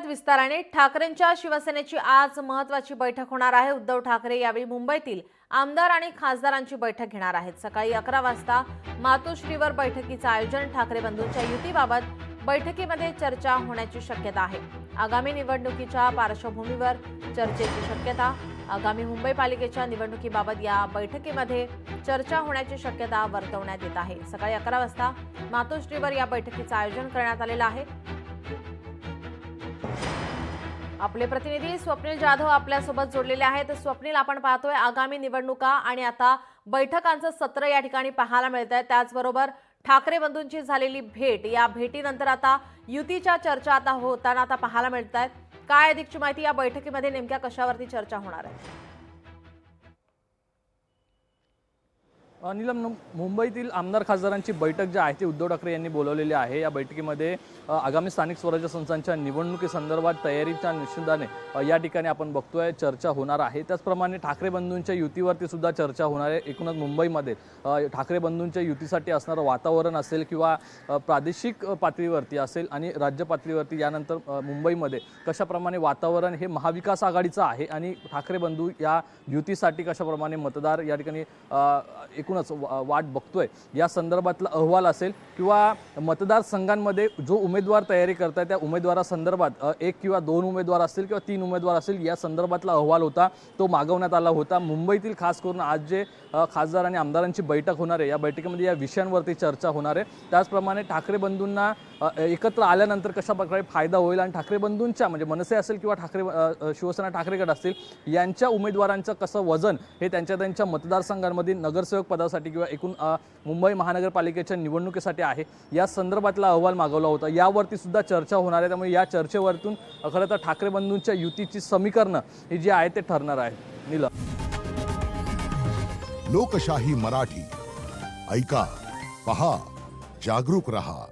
विस्ताराने ठाकरेंच्या शिवसेनेची आज महत्त्वाची बैठक होणार आहे। उद्धव ठाकरे यावेळी मुंबईतील आमदार आणि खासदारांची बैठक घेणार आहेत। सकाळी 11 वाजता मातोश्रीवर बैठकीचे आयोजन। ठाकरे बंधूंच्या युतीबाबत बैठकीमध्ये चर्चा होण्याची शक्यता आहे। आगामी निवडणुकीच्या पार्श्वभूमीवर चर्चेची शक्यता। आगामी मुंबई पालिकेच्या निवडणुकीबाबत या बैठकीमध्ये चर्चा होण्याची शक्यता वर्तवण्यात येत आहे। सकाळी 11 वाजता मातोश्रीवर या बैठकीचे आयोजन करण्यात आलेले आहे। आपले प्रतिनिधी स्वप्नील जाधव आपल्या सोबत जोडलेले आहेत। स्वप्नील, आपण पाहतोय आगामी निवडणुका आणि आता बैठकांचं सत्र या ठिकाणी पाहायला मिळतंय। त्याचबरोबर ठाकरे बंधूंची झालेली भेट, या भेटीनंतर आता युतीच्या चर्चा आता होताना पाहायला मिळतात। काय अधिकची माहिती, या बैठकीमध्ये नेमक्या कशावरती चर्चा होणार आहे? नीलम, मुंबईतील आमदार खासदारांची बैठक जी आहे ती उद्धव ठाकरे यांनी बोलवलेली आहे। या बैठकीमध्ये आगामी स्थानिक स्वराज्य संस्थांच्या निवडणुकीसंदर्भात तयारीच्या निश्चिताने या ठिकाणी आपण बघतोय चर्चा होणार आहे। त्याचप्रमाणे ठाकरे बंधूंच्या युतीवरती सुद्धा चर्चा होणार आहे। एकूणच मुंबईमध्ये ठाकरे बंधूंच्या युतीसाठी असणारं वातावरण असेल किंवा प्रादेशिक पातळीवरती असेल आणि राज्य पातळीवरती यानंतर मुंबईमध्ये कशाप्रमाणे वातावरण हे महाविकास आघाडीचं आहे आणि ठाकरे बंधू या युतीसाठी कशाप्रमाणे मतदार या ठिकाणी एकूणच वाट बघतोय या संदर्भातला अहवाल असेल किंवा मतदारसंघांमध्ये जो उमेदवार तयारी करताय त्या उमेदवारासंदर्भात एक किंवा दोन उमेदवार असतील किंवा तीन उमेदवार असतील या संदर्भातला अहवाल होता तो मागवण्यात आला होता। मुंबईतील खास करून आज जे खासदार आणि आमदारांची बैठक होणार आहे या बैठकीमध्ये या विषयांवरती चर्चा होणार आहे। त्याचप्रमाणे ठाकरे बंधूंना एकत्र आल्यानंतर कशा प्रकारे फायदा होईल आणि ठाकरे बंधूंच्या म्हणजे मनसे असेल किंवा ठाकरे शिवसेना ठाकरे गट असतील यांच्या उमेदवारांचं कसं वजन हे त्यांच्या मतदारसंघांमध्ये नगरसेवक पदासाठी किंवा एकूण मुंबई महानगरपालिकेच्या निवडणुकीसाठी आहे या संदर्भातला अहवाल मागवला होता। यावरती सुद्धा चर्चा होणार आहे। त्यामुळे या चर्चेवरतून खरं तर ठाकरे बंधूंच्या युतीची समीकरणं ही जी आहे ते ठरणार आहे। नीलम, लोकशाही मराठी ऐका, पहा, जागरूक रहा।